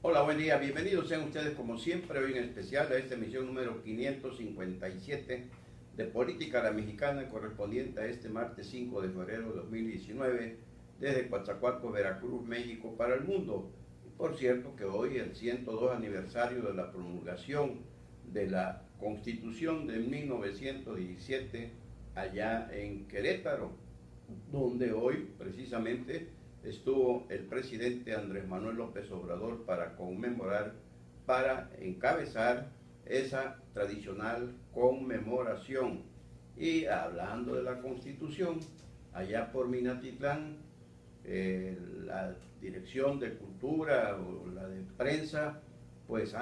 Hola, buen día, bienvenidos sean ustedes como siempre, hoy en especial a esta emisión número 557 de Política a la Mexicana, correspondiente a este martes 5 de febrero de 2019, desde Coatzacoalcos, Veracruz, México, para el mundo. Y por cierto que hoy el 102 aniversario de la promulgación de la Constitución de 1917 allá en Querétaro, donde hoy precisamente estuvo el presidente Andrés Manuel López Obrador para conmemorar, para encabezar esa tradicional conmemoración. Y hablando de la Constitución, allá por Minatitlán, la Dirección de Cultura o la de Prensa, pues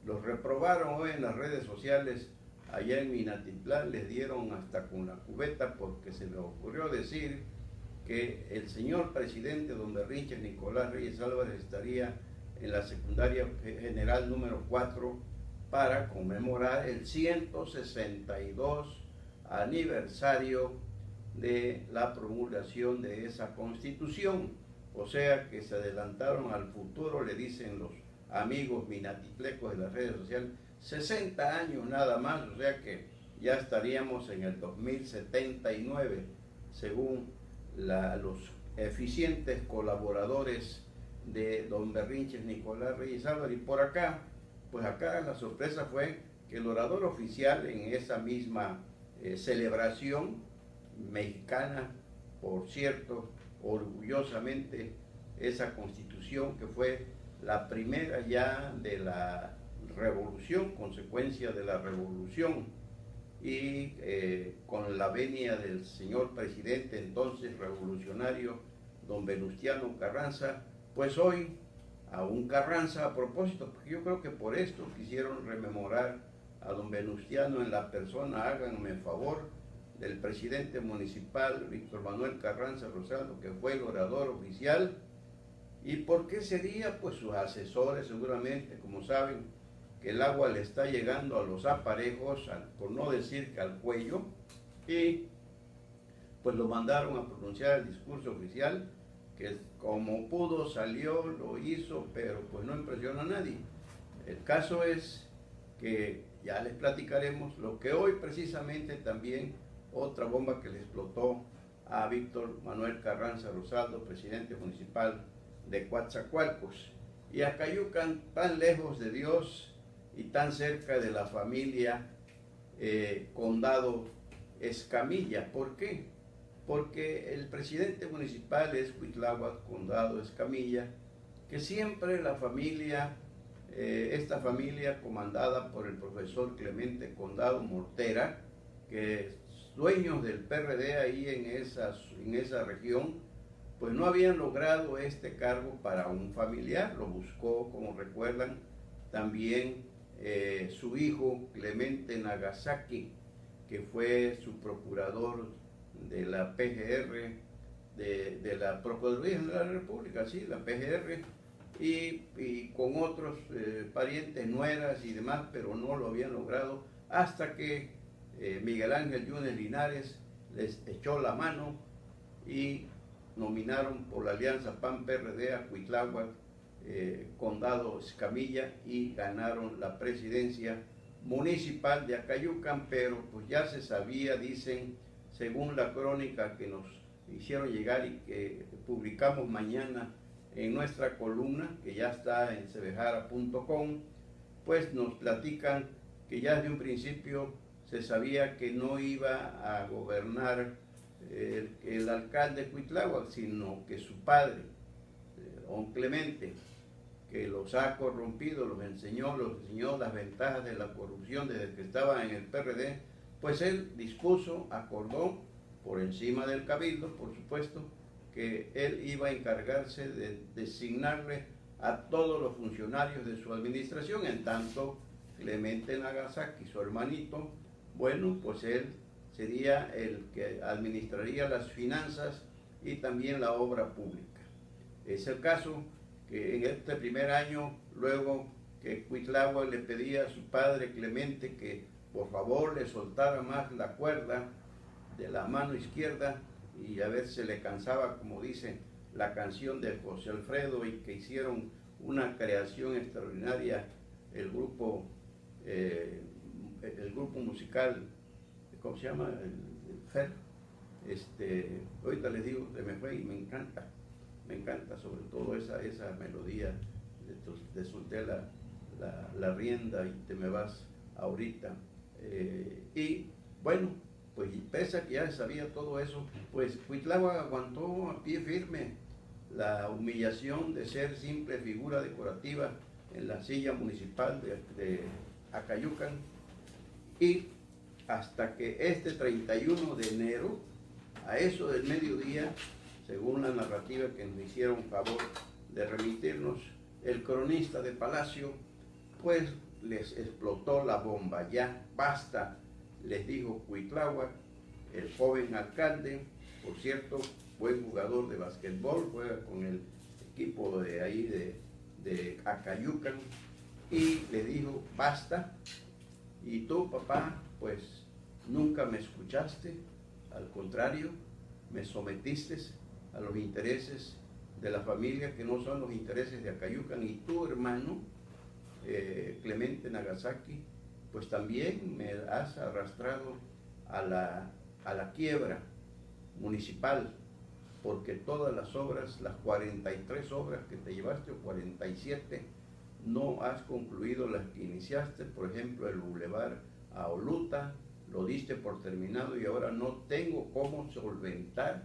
los reprobaron hoy en las redes sociales. Allá en Minatitlán les dieron hasta con la cubeta porque se les ocurrió decir que el señor presidente don Berrinches Nicolás Reyes Álvarez estaría en la secundaria general número 4 para conmemorar el 162 aniversario de la promulgación de esa Constitución. O sea que se adelantaron al futuro, le dicen los amigos minatitlecos de las redes sociales, 60 años nada más, o sea que ya estaríamos en el 2079, según los eficientes colaboradores de don Berrinches Nicolás Reyes Álvarez. Y por acá, pues acá la sorpresa fue que el orador oficial en esa misma celebración mexicana, por cierto, orgullosamente, esa Constitución que fue la primera ya de la revolución, consecuencia de la revolución, y con la venia del señor presidente entonces revolucionario don Venustiano Carranza, pues hoy a un Carranza, a propósito, porque yo creo que por esto quisieron rememorar a don Venustiano en la persona, háganme favor, del presidente municipal Víctor Manuel Carranza Rosado, que fue el orador oficial. ¿Y por qué sería? Pues sus asesores seguramente, como saben, que el agua le está llegando a los aparejos, por no decir que al cuello, y pues lo mandaron a pronunciar el discurso oficial, que como pudo salió, lo hizo, pero pues no impresionó a nadie. El caso es que ya les platicaremos lo que hoy precisamente también otra bomba que le explotó a Víctor Manuel Carranza Rosado, presidente municipal de Coatzacoalcos, y a Cayucan, tan lejos de Dios y tan cerca de la familia Condado Escamilla. ¿Por qué? Porque el presidente municipal es Cuitláhuac Condado Escamilla, que siempre la familia, esta familia comandada por el profesor Clemente Condado Mortera, que es dueños del PRD ahí en esa región, pues no habían logrado este cargo para un familiar. Lo buscó, como recuerdan, también su hijo Clemente Nagasaki, que fue su procurador de la PGR, de la Procuraduría General de la República, sí, la PGR, y con otros parientes, nueras y demás, pero no lo habían logrado hasta que Miguel Ángel Yunes Linares les echó la mano y nominaron por la alianza PAN-PRD a Cuitláhuac Condado Escamilla y ganaron la presidencia municipal de Acayucan. Pero pues ya se sabía, dicen, según la crónica que nos hicieron llegar y que publicamos mañana en nuestra columna, que ya está en cebejara.com, pues nos platican que ya desde un principio se sabía que no iba a gobernar el alcalde de Cuitláhuac, sino que su padre, don Clemente, que los ha corrompido, los enseñó las ventajas de la corrupción desde que estaba en el PRD, pues él dispuso, acordó, por encima del cabildo, por supuesto, que él iba a encargarse de designarle a todos los funcionarios de su administración, en tanto Clemente Nagasaki, su hermanito, bueno, pues él sería el que administraría las finanzas y también la obra pública. Es el caso que en este primer año, luego que Cuitláhuac le pedía a su padre Clemente que por favor le soltara más la cuerda de la mano izquierda y a ver si le cansaba, como dicen, la canción de José Alfredo y que hicieron una creación extraordinaria el grupo musical, ¿cómo se llama? El FER. Ahorita les digo, se me fue y me encanta sobre todo esa melodía de solté la rienda y te me vas ahorita. Y bueno, pues pese a que ya sabía todo eso, pues Cuitláhuac aguantó a pie firme la humillación de ser simple figura decorativa en la silla municipal de Acayucan, y hasta que este 31 de enero, a eso del mediodía, según la narrativa que nos hicieron favor de remitirnos, el cronista de Palacio, pues les explotó la bomba. Ya basta, les dijo Cuitláhuac, el joven alcalde, por cierto, buen jugador de basquetbol, juega con el equipo de ahí de Acayucan, y le dijo, basta, y tú, papá, pues nunca me escuchaste, al contrario, me sometiste a los intereses de la familia que no son los intereses de Acayucan, y tu hermano, Clemente Nagasaki, pues también me has arrastrado a la quiebra municipal, porque todas las obras, las 43 obras que te llevaste, o 47, no has concluido las que iniciaste. Por ejemplo, el bulevar a Oluta, lo diste por terminado y ahora no tengo cómo solventar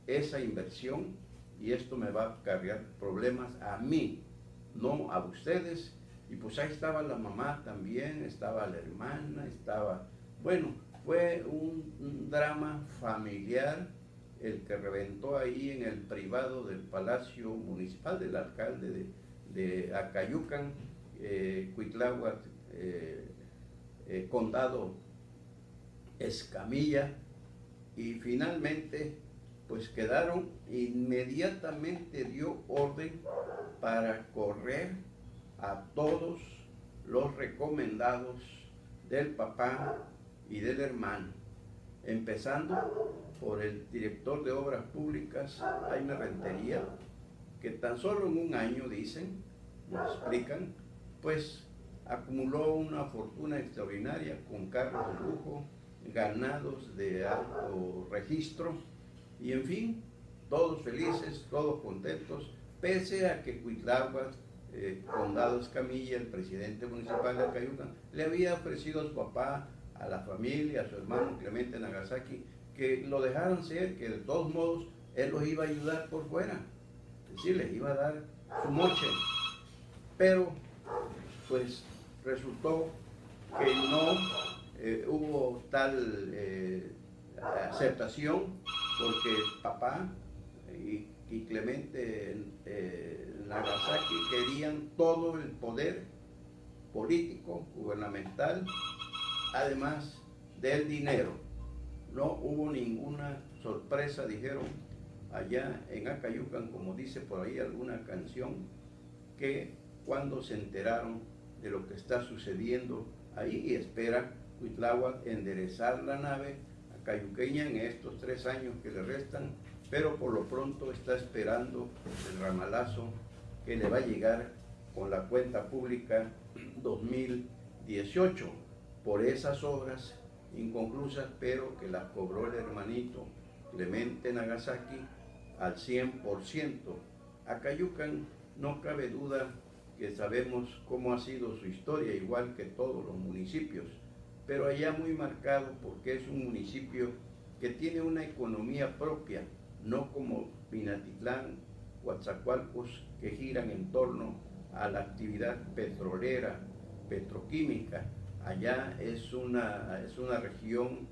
esa inversión, y esto me va a cargar problemas a mí, no a ustedes. Y pues ahí estaba la mamá también, estaba la hermana, bueno, fue un drama familiar el que reventó ahí en el privado del Palacio Municipal del alcalde de Acayucan, Cuitláhuac, Condado Escamilla, y finalmente pues quedaron, inmediatamente dio orden para correr a todos los recomendados del papá y del hermano, empezando por el director de Obras Públicas, Jaime Rentería, que tan solo en un año, dicen, nos explican, pues acumuló una fortuna extraordinaria con carros de lujo, ganados de alto registro, y en fin, todos felices, todos contentos, pese a que Cuitláhuac, Condado Escamilla, el presidente municipal de Acayucan, le había ofrecido a su papá, a la familia, a su hermano Clemente Nagasaki, que lo dejaran ser, que de todos modos él los iba a ayudar por fuera, es decir, les iba a dar su moche. Pero pues resultó que no hubo tal aceptación, porque papá y Clemente Nagasaki querían todo el poder político, gubernamental, además del dinero. No hubo ninguna sorpresa, dijeron allá en Acayucan, como dice por ahí alguna canción, que cuando se enteraron de lo que está sucediendo ahí, y espera Cuitláhuac enderezar la nave acayuqueña en estos 3 años que le restan, pero por lo pronto está esperando el ramalazo que le va a llegar con la cuenta pública 2018 por esas obras inconclusas, pero que las cobró el hermanito Clemente Nagasaki al 100%. Acayucan, no cabe duda que sabemos cómo ha sido su historia, igual que todos los municipios, pero allá muy marcado porque es un municipio que tiene una economía propia, no como Minatitlán, Coatzacoalcos, que giran en torno a la actividad petrolera, petroquímica. Allá es una región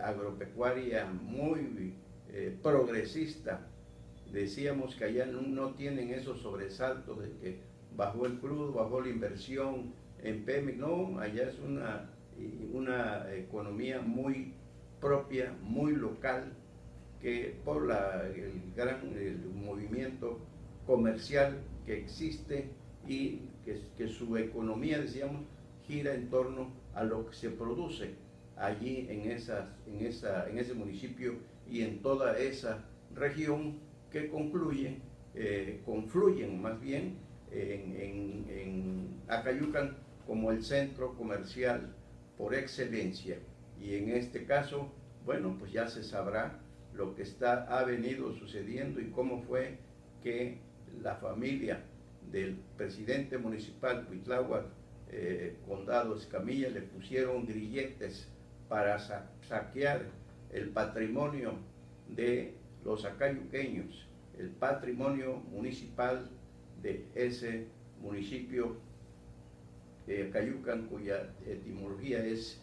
agropecuaria muy progresista. Decíamos que allá no tienen esos sobresaltos de que bajó el crudo, bajó la inversión en Pemex. No, allá es una economía muy propia, muy local, que por el movimiento comercial que existe, y que su economía, decíamos, gira en torno a lo que se produce allí en ese municipio y en toda esa región, que confluyen más bien en Acayucan como el centro comercial por excelencia. Y en este caso, bueno, pues ya se sabrá lo que ha venido sucediendo y cómo fue que la familia del presidente municipal Cuitláhuac, Condado Escamilla, le pusieron grilletes para saquear el patrimonio de los acayuqueños, el patrimonio municipal de ese municipio Acayucan, cuya etimología es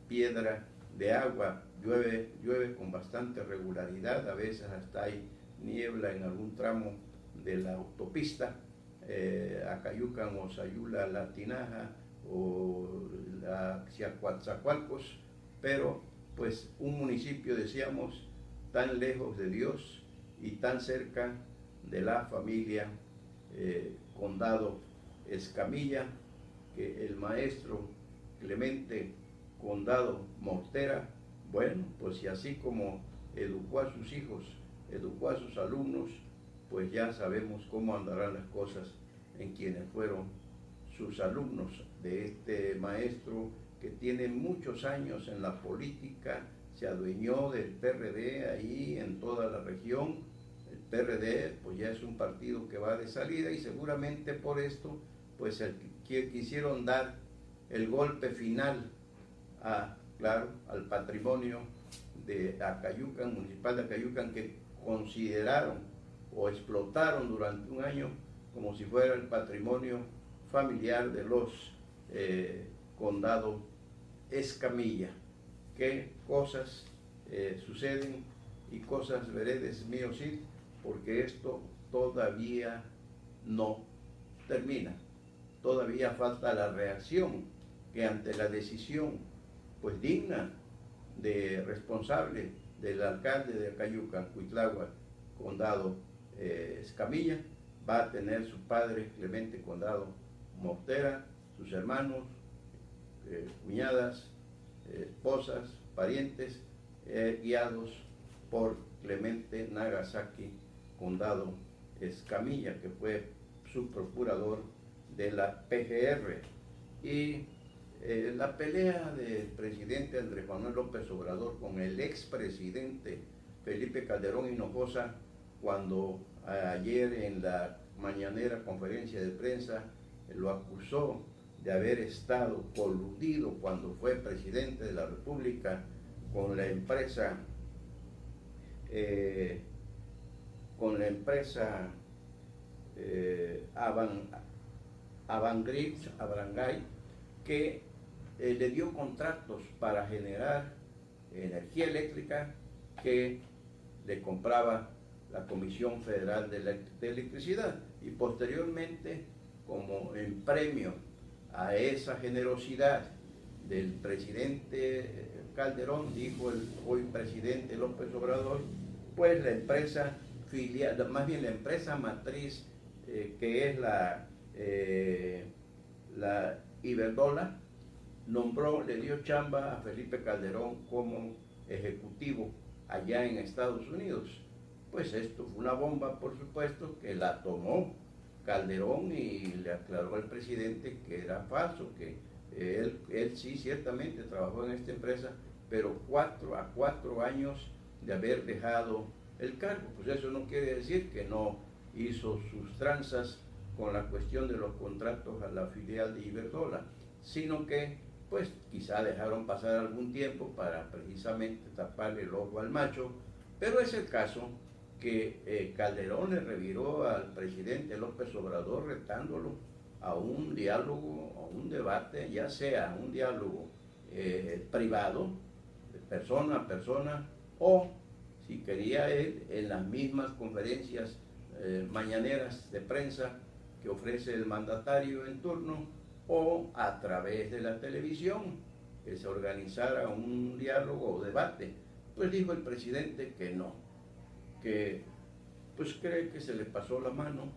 piedra de agua. Llueve con bastante regularidad, a veces hasta hay niebla en algún tramo de la autopista Acayucan o Sayula La Tinaja o hacia Coatzacoalcos, pero pues un municipio, decíamos, tan lejos de Dios y tan cerca de la familia Condado Escamilla, que el maestro Clemente Condado Mortera, bueno, pues y así como educó a sus hijos, educó a sus alumnos, pues ya sabemos cómo andarán las cosas en quienes fueron sus alumnos de este maestro que tiene muchos años en la política, se adueñó del PRD ahí en toda la región. El PRD pues ya es un partido que va de salida y seguramente por esto pues quisieron dar el golpe final al patrimonio de Acayucan, municipal de Acayucan, que consideraron o explotaron durante un año como si fuera el patrimonio familiar de los Condado Escamilla. Qué cosas suceden y cosas veredes, mío Cid, porque esto todavía no termina. Todavía falta la reacción que ante la decisión pues digna de responsable del alcalde de Acayucan, Cuitláhuac, Condado Escamilla, va a tener su padre Clemente Condado Mortera, sus hermanos, cuñadas, esposas, parientes, guiados por Clemente Nagasaki Condado Escamilla, que fue subprocurador de la PGR. Y la pelea del presidente Andrés Manuel López Obrador con el expresidente Felipe Calderón Hinojosa, cuando ayer en la mañanera conferencia de prensa lo acusó de haber estado coludido cuando fue presidente de la República con la empresa Abrangay, que le dio contratos para generar energía eléctrica que le compraba la Comisión Federal de Electricidad, y posteriormente, como en premio a esa generosidad del presidente Calderón, dijo el hoy presidente López Obrador, pues la empresa filial, más bien la empresa matriz, que es la Iberdrola, le dio chamba a Felipe Calderón como ejecutivo allá en Estados Unidos. Pues esto fue una bomba, por supuesto, que la tomó Calderón y le aclaró al presidente que era falso, que él sí ciertamente trabajó en esta empresa, pero 4 años de haber dejado el cargo. Pues eso no quiere decir que no hizo sus tranzas con la cuestión de los contratos a la filial de Iberdrola, sino que pues quizá dejaron pasar algún tiempo para precisamente taparle el ojo al macho, pero es el caso que Calderón le reviró al presidente López Obrador retándolo a un diálogo, a un debate, ya sea un diálogo privado, de persona a persona, o si quería él, en las mismas conferencias mañaneras de prensa que ofrece el mandatario en turno, o a través de la televisión, que se organizara un diálogo o debate. Pues dijo el presidente que no, que pues cree que se le pasó la mano,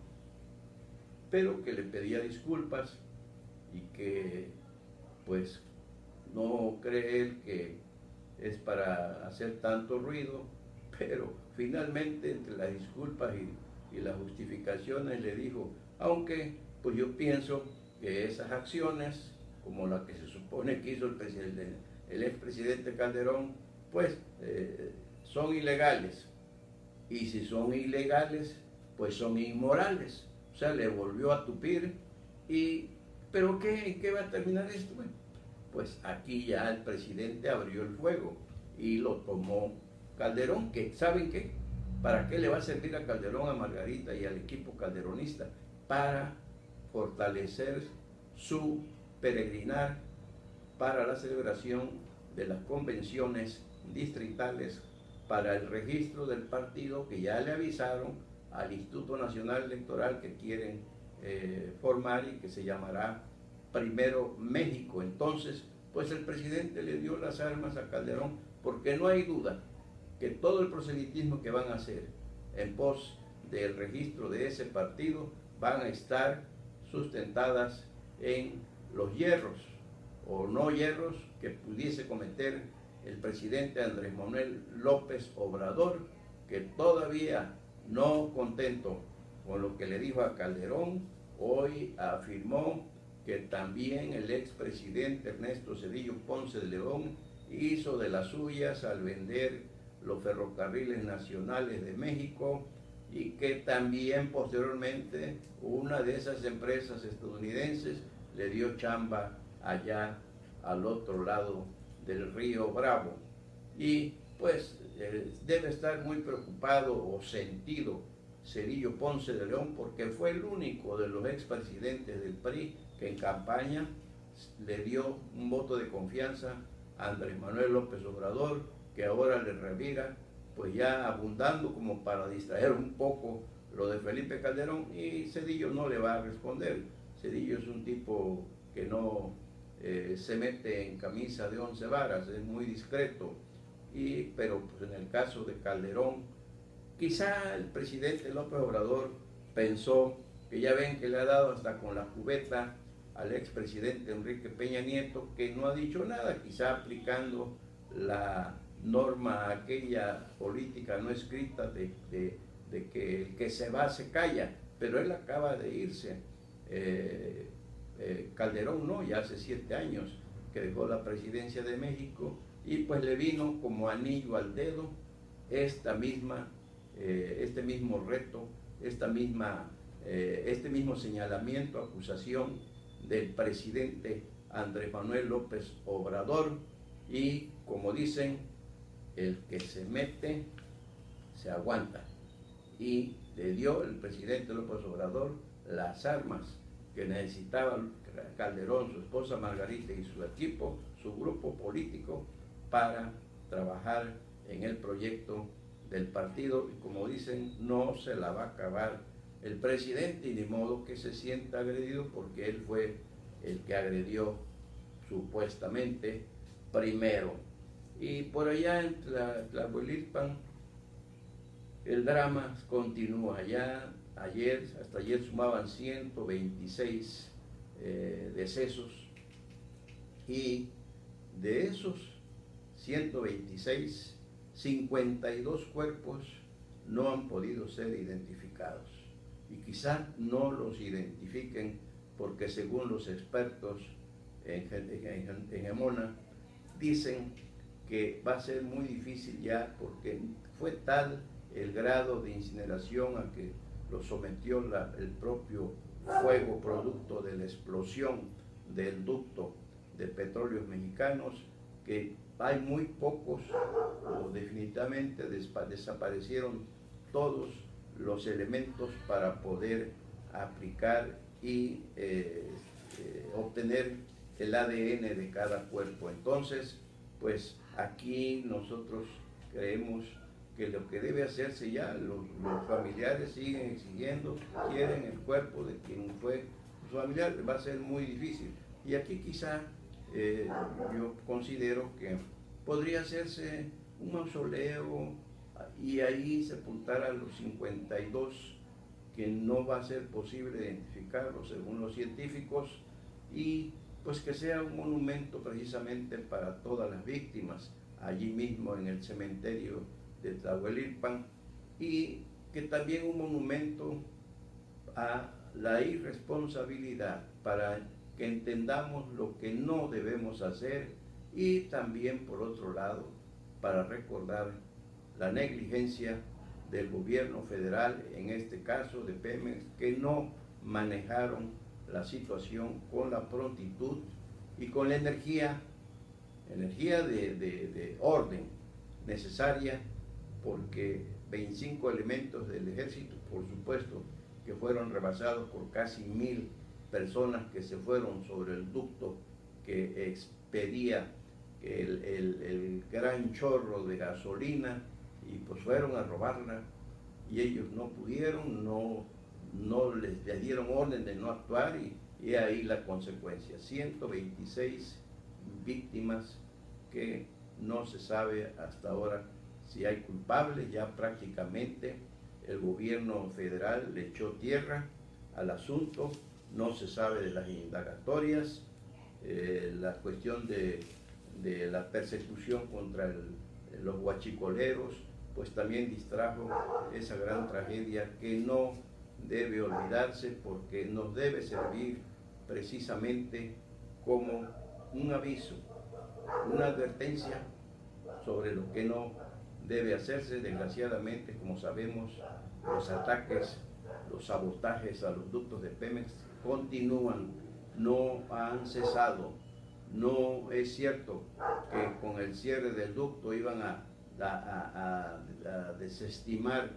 pero que le pedía disculpas y que pues no cree él que es para hacer tanto ruido, pero finalmente entre las disculpas y las justificaciones le dijo, aunque pues yo pienso que esas acciones, como la que se supone que hizo el expresidente Calderón, pues son ilegales. Y si son ilegales, pues son inmorales. O sea, le volvió a tupir. ¿Pero en qué va a terminar esto? Bueno, pues aquí ya el presidente abrió el fuego y lo tomó Calderón, que ¿saben qué? ¿Para qué le va a servir a Calderón, a Margarita y al equipo calderonista? Para fortalecer su peregrinar para la celebración de las convenciones distritales para el registro del partido, que ya le avisaron al Instituto Nacional Electoral que quieren formar y que se llamará Primero México. Entonces, pues el presidente le dio las armas a Calderón, porque no hay duda que todo el proselitismo que van a hacer en pos del registro de ese partido van a estar sustentadas en los hierros o no hierros que pudiese cometer el presidente Andrés Manuel López Obrador, que todavía no contento con lo que le dijo a Calderón, hoy afirmó que también el expresidente Ernesto Zedillo Ponce de León hizo de las suyas al vender los ferrocarriles nacionales de México, y que también posteriormente una de esas empresas estadounidenses le dio chamba allá al otro lado del río Bravo. Y pues debe estar muy preocupado o sentido Zedillo Ponce de León, porque fue el único de los expresidentes del PRI que en campaña le dio un voto de confianza a Andrés Manuel López Obrador, que ahora le revira, pues ya abundando como para distraer un poco lo de Felipe Calderón, y Zedillo no le va a responder. Zedillo es un tipo que no se mete en camisa de 11 varas, es muy discreto, pero pues en el caso de Calderón, quizá el presidente López Obrador pensó que ya ven que le ha dado hasta con la cubeta al expresidente Enrique Peña Nieto, que no ha dicho nada, quizá aplicando la norma aquella política no escrita de que el que se va se calla, pero él acaba de irse. Calderón no, ya hace 7 años que dejó la presidencia de México, y pues le vino como anillo al dedo este mismo reto, este mismo señalamiento, acusación del presidente Andrés Manuel López Obrador. Y como dicen, el que se mete se aguanta, y le dio el presidente López Obrador las armas que necesitaban Calderón, su esposa Margarita y su equipo, su grupo político, para trabajar en el proyecto del partido. Y como dicen, no se la va a acabar el presidente, y de modo que se sienta agredido, porque él fue el que agredió supuestamente primero. Y por allá en Tlahuelilpan el drama continúa. Ya hasta ayer sumaban 126 decesos, y de esos 126, 52 cuerpos no han podido ser identificados, y quizá no los identifiquen porque, según los expertos en Gemona, dicen que va a ser muy difícil ya, porque fue tal el grado de incineración a que lo sometió el propio fuego producto de la explosión del ducto de Petróleos Mexicanos, que hay muy pocos, o definitivamente desaparecieron todos los elementos para poder aplicar y obtener el ADN de cada cuerpo. Entonces, pues aquí nosotros creemos que lo que debe hacerse ya, los familiares siguen exigiendo, quieren el cuerpo de quien fue su familiar, va a ser muy difícil. Y aquí quizá yo considero que podría hacerse un mausoleo y ahí sepultar a los 52 que no va a ser posible identificarlos según los científicos, y pues que sea un monumento precisamente para todas las víctimas allí mismo en el cementerio de Tlahuelilpan, y que también un monumento a la irresponsabilidad para que entendamos lo que no debemos hacer y también por otro lado para recordar la negligencia del gobierno federal, en este caso de Pemex, que no manejaron la situación con la prontitud y con la energía de orden necesaria, porque 25 elementos del ejército, por supuesto, que fueron rebasados por casi 1000 personas que se fueron sobre el ducto que expedía el gran chorro de gasolina, y pues fueron a robarla y ellos no pudieron, no les dieron orden de no actuar, y ahí la consecuencia, 126 víctimas que no se sabe hasta ahora si hay culpables. Ya prácticamente el gobierno federal le echó tierra al asunto, no se sabe de las indagatorias, la cuestión de la persecución contra los huachicoleros, pues también distrajo esa gran tragedia que no debe olvidarse, porque nos debe servir precisamente como un aviso, una advertencia sobre lo que no debe hacerse. Desgraciadamente, como sabemos, los ataques, los sabotajes a los ductos de Pemex continúan, no han cesado. No es cierto que con el cierre del ducto iban a desestimar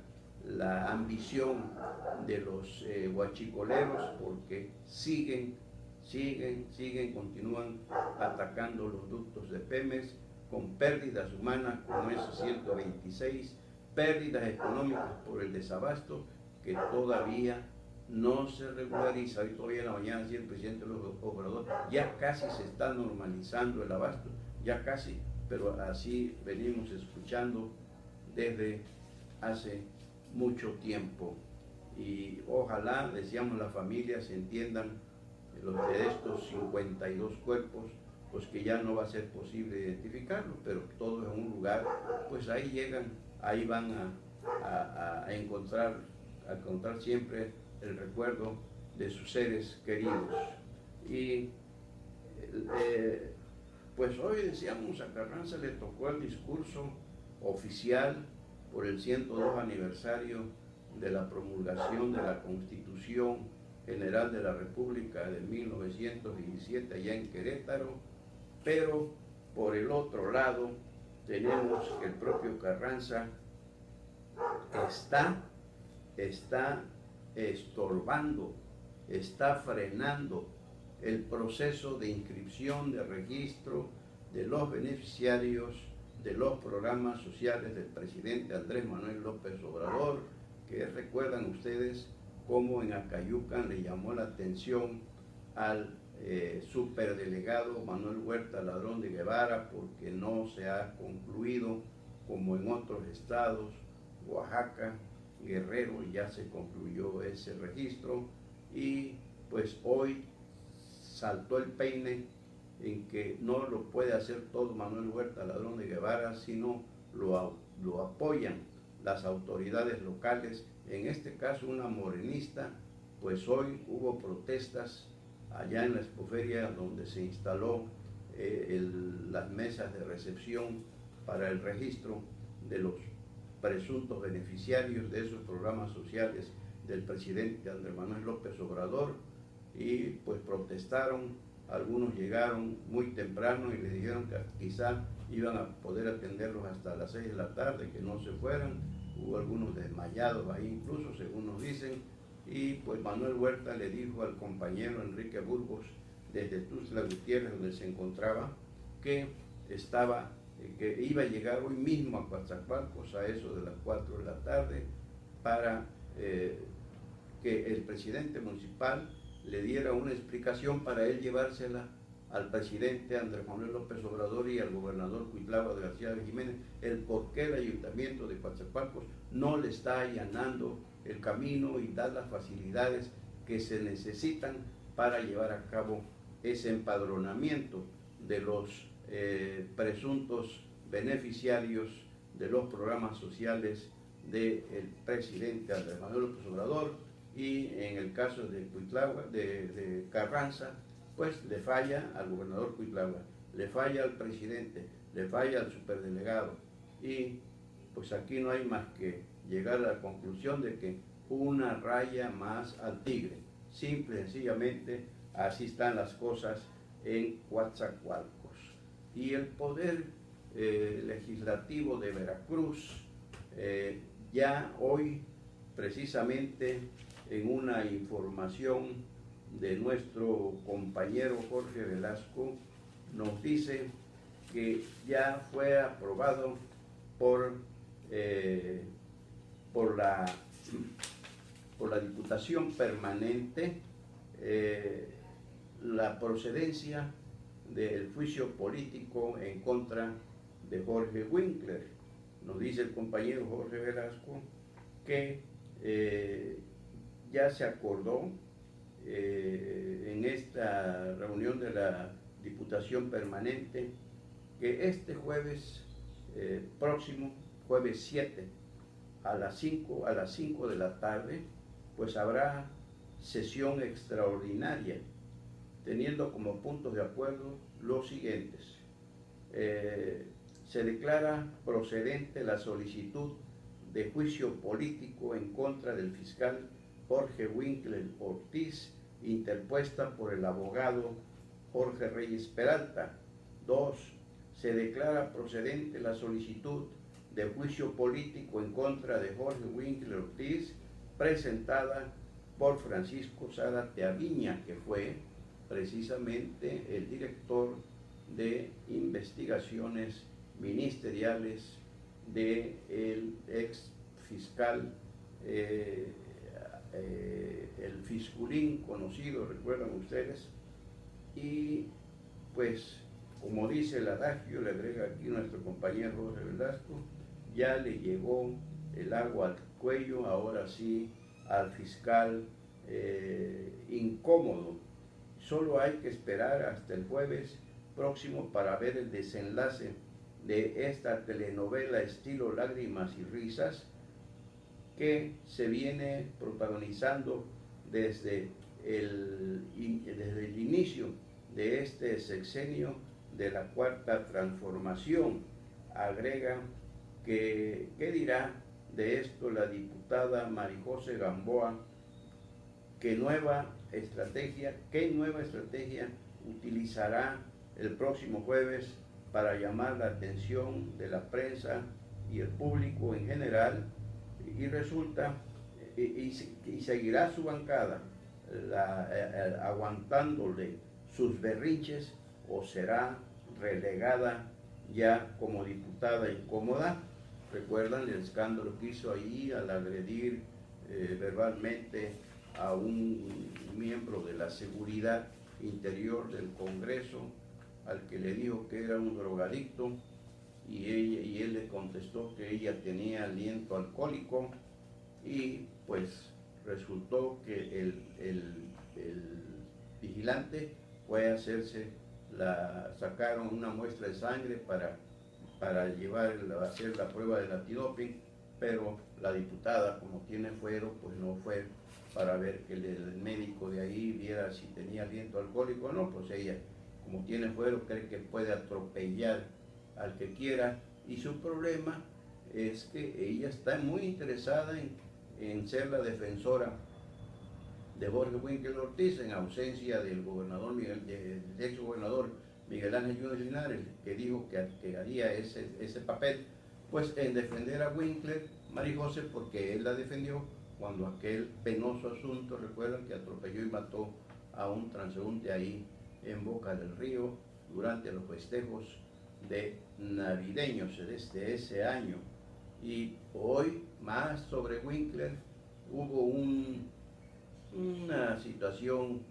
la ambición de los huachicoleros, porque siguen, continúan atacando los ductos de Pemex con pérdidas humanas como esos 126, pérdidas económicas por el desabasto que todavía no se regulariza. Hoy todavía en la mañana decía el presidente López Obrador, ya casi se está normalizando el abasto, ya casi, pero así venimos escuchando desde hace mucho tiempo. Y ojalá, decíamos, las familias entiendan los de estos 52 cuerpos, pues que ya no va a ser posible identificarlos, pero todos en un lugar, pues ahí llegan, ahí van a encontrar siempre el recuerdo de sus seres queridos. Y pues hoy, decíamos, a Carranza le tocó el discurso oficial por el 102 aniversario de la promulgación de la Constitución General de la República de 1917 allá en Querétaro, pero por el otro lado tenemos que el propio Carranza está estorbando, está frenando el proceso de inscripción, de registro de los beneficiarios de los programas sociales del presidente Andrés Manuel López Obrador, que recuerdan ustedes cómo en Acayucan le llamó la atención al superdelegado Manuel Huerta Ladrón de Guevara, porque no se ha concluido como en otros estados, Oaxaca, Guerrero, ya se concluyó ese registro, y pues hoy saltó el peine en que no lo puede hacer todo Manuel Huerta Ladrón de Guevara, sino lo apoyan las autoridades locales, en este caso una morenista. Pues hoy hubo protestas allá en la Expoferia, donde se instaló las mesas de recepción para el registro de los presuntos beneficiarios de esos programas sociales del presidente Andrés Manuel López Obrador, y pues protestaron. Algunos llegaron muy temprano y le dijeron que quizá iban a poder atenderlos hasta las 6 de la tarde, que no se fueran. Hubo algunos desmayados ahí incluso, según nos dicen, y pues Manuel Huerta le dijo al compañero Enrique Burgos desde Tuxtla Gutiérrez, donde se encontraba, que iba a llegar hoy mismo a Coatzacoalcos a eso de las 4 de la tarde para que el presidente municipal le diera una explicación para él llevársela al presidente Andrés Manuel López Obrador y al gobernador Cuitlava de García de Jiménez, el por qué el ayuntamiento de Coatzacoalcos no le está allanando el camino y da las facilidades que se necesitan para llevar a cabo ese empadronamiento de los presuntos beneficiarios de los programas sociales del presidente Andrés Manuel López Obrador, y en el caso de Cuitlagua, de Carranza, pues le falla al gobernador Cuitlagua, le falla al presidente, le falla al superdelegado, y pues aquí no hay más que llegar a la conclusión de que una raya más al tigre. Simple y sencillamente así están las cosas en Coatzacoalcos. Y el poder legislativo de Veracruz, ya hoy precisamente en una información de nuestro compañero Jorge Velasco, nos dice que ya fue aprobado por la Diputación Permanente la procedencia del juicio político en contra de Jorge Winkler. Nos dice el compañero Jorge Velasco que ya se acordó en esta reunión de la Diputación Permanente que este jueves próximo, jueves 7, a las 5 de la tarde, pues habrá sesión extraordinaria, teniendo como puntos de acuerdo los siguientes. Se declara procedente la solicitud de juicio político en contra del fiscal Jorge Winkler Ortiz, interpuesta por el abogado Jorge Reyes Peralta. 2. Se declara procedente la solicitud de juicio político en contra de Jorge Winkler Ortiz, presentada por Francisco Zárate Aviña, que fue precisamente el director de investigaciones ministeriales del ex fiscal, el Fisculín conocido, recuerdan ustedes. Y pues, como dice el adagio, le agrega aquí nuestro compañero Jorge Velasco, ya le llegó el agua al cuello, ahora sí, al fiscal incómodo. Solo hay que esperar hasta el jueves próximo para ver el desenlace de esta telenovela estilo lágrimas y risas que se viene protagonizando desde el inicio de este sexenio de la Cuarta Transformación. Agrega que, ¿qué dirá de esto la diputada Marijose Gamboa? ¿Qué nueva estrategia utilizará el próximo jueves para llamar la atención de la prensa y el público en general? Y resulta, y seguirá su bancada aguantándole sus berrinches, o será relegada ya como diputada incómoda. Recuerdan el escándalo que hizo ahí al agredir verbalmente a un miembro de la seguridad interior del Congreso, al que le dijo que era un drogadicto, y él le contestó que ella tenía aliento alcohólico, y pues resultó que el vigilante fue a sacaron una muestra de sangre para hacer la prueba del antidoping, pero la diputada, como tiene fuero, pues no fue para ver que el médico de ahí viera si tenía aliento alcohólico o no. Pues ella, como tiene fuero, cree que puede atropellar al que quiera, y su problema es que ella está muy interesada en ser la defensora de Jorge Winkler Ortiz, en ausencia del gobernador del ex gobernador Miguel Ángel Yunes Linares, que dijo que haría ese papel, pues en defender a Winkler, Marijose, porque él la defendió cuando aquel penoso asunto, recuerdan, que atropelló y mató a un transeúnte ahí en Boca del Río durante los festejos navideños de ese año. Y hoy, más sobre Winkler, hubo una situación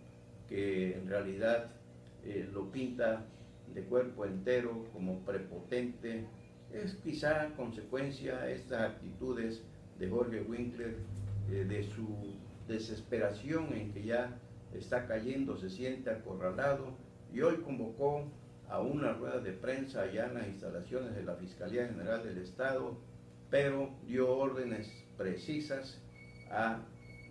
que en realidad lo pinta de cuerpo entero como prepotente. Es quizá consecuencia de estas actitudes de Jorge Winkler, de su desesperación en que ya está cayendo, se siente acorralado, y hoy convocó a una rueda de prensa allá en las instalaciones de la Fiscalía General del Estado, pero dio órdenes precisas a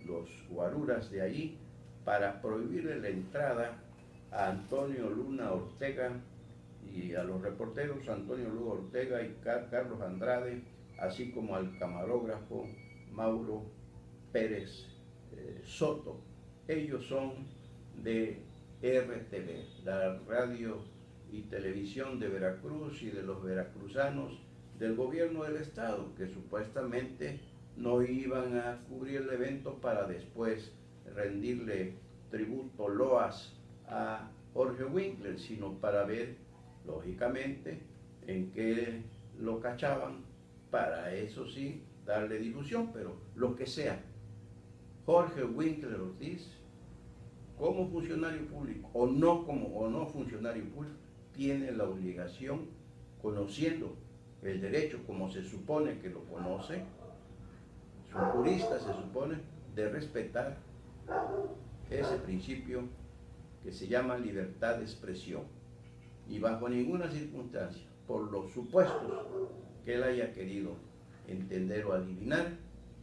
los guaruras de ahí para prohibirle la entrada a Antonio Luna Ortega y a los reporteros Antonio Luna Ortega y Carlos Andrade, así como al camarógrafo Mauro Pérez Soto. Ellos son de RTV, la radio y televisión de Veracruz y de los veracruzanos del gobierno del estado, que supuestamente no iban a cubrir el evento para después rendirle tributo, loas a Jorge Winkler, sino para ver, lógicamente, en qué lo cachaban, para eso sí, darle difusión, pero lo que sea. Jorge Winkler Ortiz, como funcionario público o no funcionario público, tiene la obligación, conociendo el derecho como se supone que lo conoce, su jurista se supone, de respetar ese principio que se llama libertad de expresión, y bajo ninguna circunstancia, por los supuestos que él haya querido entender o adivinar,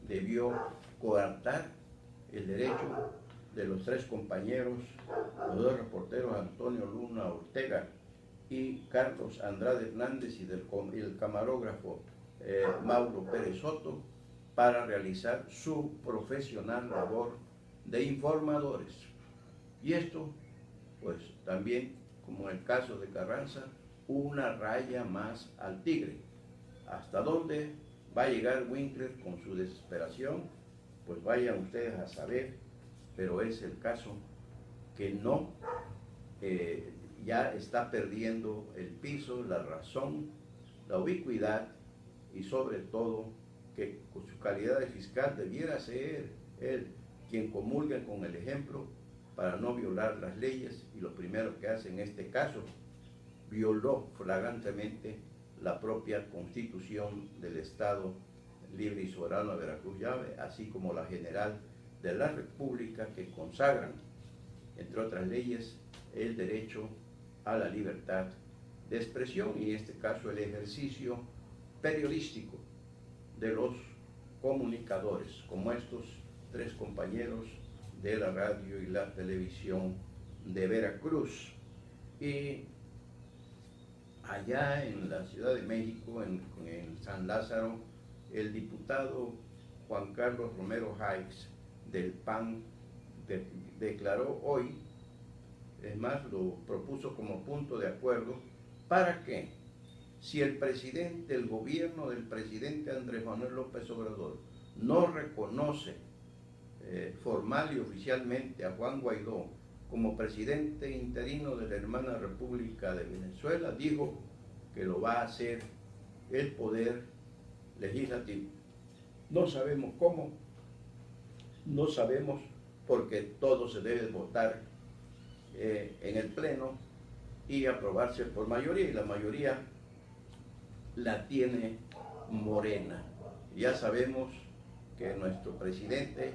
debió coartar el derecho de los tres compañeros, los dos reporteros Antonio Luna Ortega y Carlos Andrade Hernández y el camarógrafo Mauro Pérez Soto, para realizar su profesional labor de informadores. Y esto, pues también, como en el caso de Carranza, una raya más al tigre. ¿Hasta dónde va a llegar Winkler con su desesperación? Pues vayan ustedes a saber, pero es el caso que no, ya está perdiendo el piso, la razón, la ubicuidad, y sobre todo que con su calidad de fiscal debiera ser él quien comulgue con el ejemplo para no violar las leyes, y lo primero que hace en este caso, violó flagrantemente la propia Constitución del Estado Libre y Soberano de Veracruz Llave, así como la General de la República, que consagran, entre otras leyes, el derecho a la libertad de expresión, y en este caso el ejercicio periodístico de los comunicadores, como estos tres compañeros de la radio y la televisión de Veracruz. Y allá en la Ciudad de México, en San Lázaro, el diputado Juan Carlos Romero Hikes del PAN declaró hoy, es más, lo propuso como punto de acuerdo, para que, si el gobierno del presidente Andrés Manuel López Obrador no reconoce formal y oficialmente a Juan Guaidó como presidente interino de la hermana República de Venezuela, dijo que lo va a hacer el Poder Legislativo. No sabemos cómo, no sabemos, porque todo se debe votar en el Pleno y aprobarse por mayoría, y la mayoría la tiene Morena. Ya sabemos que nuestro presidente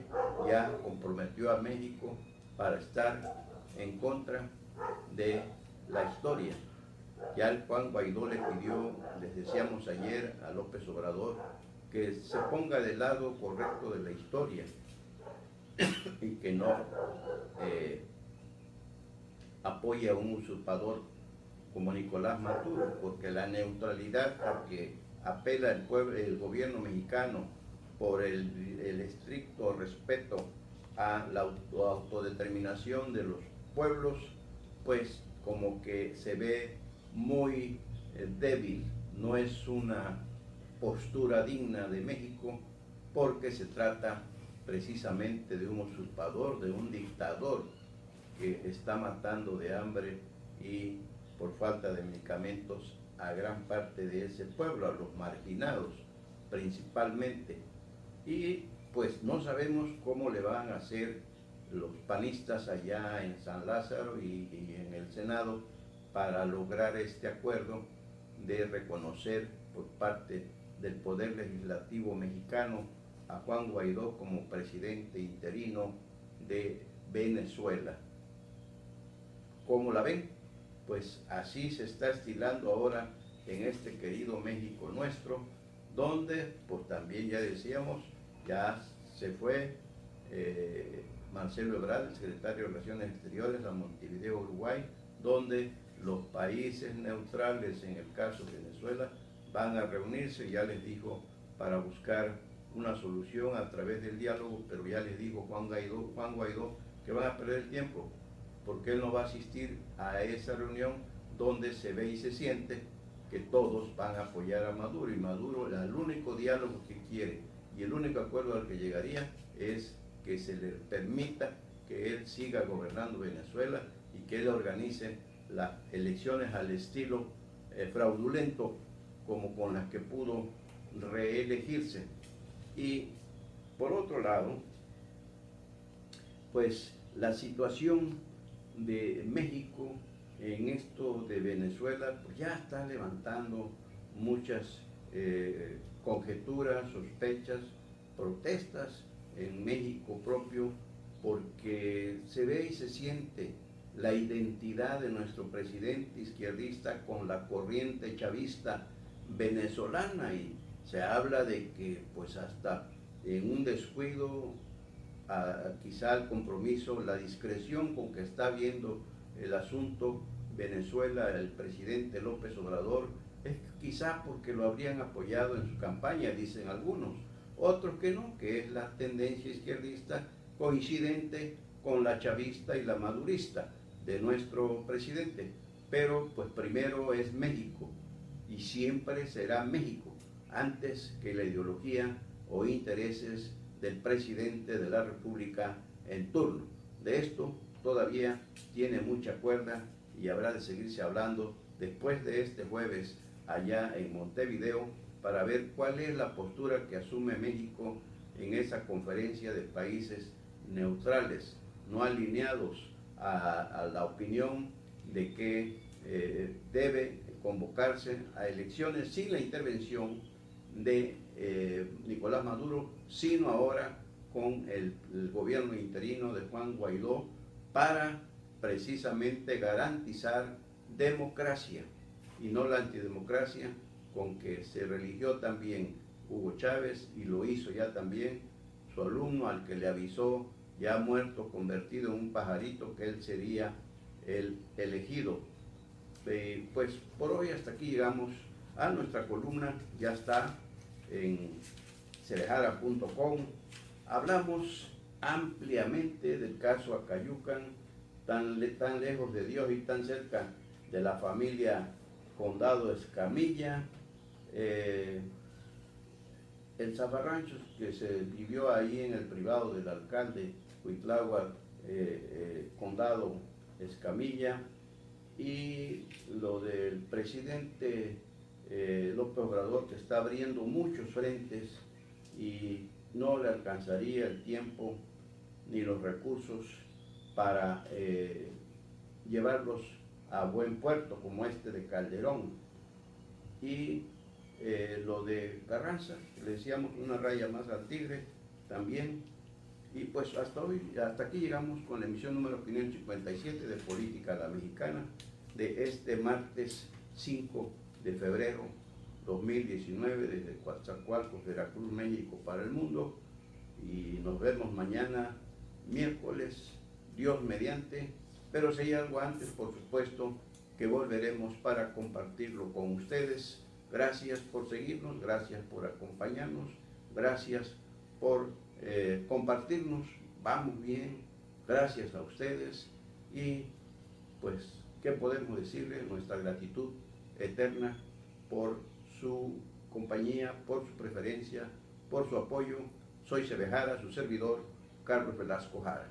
ya comprometió a México para estar en contra de la historia. Ya el Juan Guaidó le pidió, les decíamos ayer a López Obrador, que se ponga del lado correcto de la historia y que no apoye a un usurpador como Nicolás Maduro, porque la neutralidad, porque apela el gobierno mexicano por el estricto respeto a la autodeterminación de los pueblos, pues como que se ve muy débil. No es una postura digna de México, porque se trata precisamente de un usurpador, de un dictador que está matando de hambre y por falta de medicamentos a gran parte de ese pueblo, a los marginados principalmente. Y pues no sabemos cómo le van a hacer los panistas allá en San Lázaro y en el Senado para lograr este acuerdo de reconocer por parte del Poder Legislativo mexicano a Juan Guaidó como presidente interino de Venezuela. ¿Cómo la ven? Pues así se está estilando ahora en este querido México nuestro, donde pues también ya decíamos, ya se fue Marcelo Ebrard, el secretario de Relaciones Exteriores, a Montevideo, Uruguay, donde los países neutrales, en el caso de Venezuela, van a reunirse, ya les dijo, para buscar una solución a través del diálogo, pero ya les dijo Juan Guaidó que van a perder el tiempo, porque él no va a asistir a esa reunión donde se ve y se siente que todos van a apoyar a Maduro, y Maduro el único diálogo que quiere y el único acuerdo al que llegaría es que se le permita que él siga gobernando Venezuela y que él organice las elecciones al estilo fraudulento como con las que pudo reelegirse. Y por otro lado, pues la situación de México en esto de Venezuela pues ya está levantando muchas conjeturas, sospechas, protestas en México propio, porque se ve y se siente la identidad de nuestro presidente izquierdista con la corriente chavista venezolana, y se habla de que pues hasta en un descuido quizá el compromiso, la discreción con que está viendo el asunto Venezuela el presidente López Obrador, es quizá porque lo habrían apoyado en su campaña, dicen algunos, otros que no, que es la tendencia izquierdista coincidente con la chavista y la madurista de nuestro presidente. Pero pues primero es México y siempre será México antes que la ideología o intereses del presidente de la República en turno. De esto todavía tiene mucha cuerda y habrá de seguirse hablando después de este jueves allá en Montevideo, para ver cuál es la postura que asume México en esa conferencia de países neutrales, no alineados a la opinión de que debe convocarse a elecciones sin la intervención de Nicolás Maduro, sino ahora con el gobierno interino de Juan Guaidó, para precisamente garantizar democracia y no la antidemocracia con que se religió también Hugo Chávez, y lo hizo ya también su alumno, al que le avisó, ya muerto, convertido en un pajarito, que él sería el elegido. Pues por hoy hasta aquí llegamos a nuestra columna, ya está en cerejara.com. Hablamos ampliamente del caso Acayucan, tan lejos de Dios y tan cerca de la familia Condado Escamilla, el zafarrancho que se vivió ahí en el privado del alcalde Cuitláhuac, Condado Escamilla, y lo del presidente López Obrador, que está abriendo muchos frentes y no le alcanzaría el tiempo ni los recursos para llevarlos a buen puerto, como este de Calderón. Y lo de Carranza, le decíamos, una raya más al tigre también. Y pues hasta aquí llegamos con la emisión número 557 de Política a la Mexicana de este martes 5 de febrero 2019 desde Coatzacoalcos, Veracruz, México, para el mundo. Y nos vemos mañana miércoles, Dios mediante, pero si hay algo antes, por supuesto que volveremos para compartirlo con ustedes. Gracias por seguirnos, gracias por acompañarnos, gracias por compartirnos. Vamos bien, gracias a ustedes, y pues, ¿qué podemos decirle? Nuestra gratitud eterna por su compañía, por su preferencia, por su apoyo. Soy Sebejara, su servidor, Carlos Velasco Jara.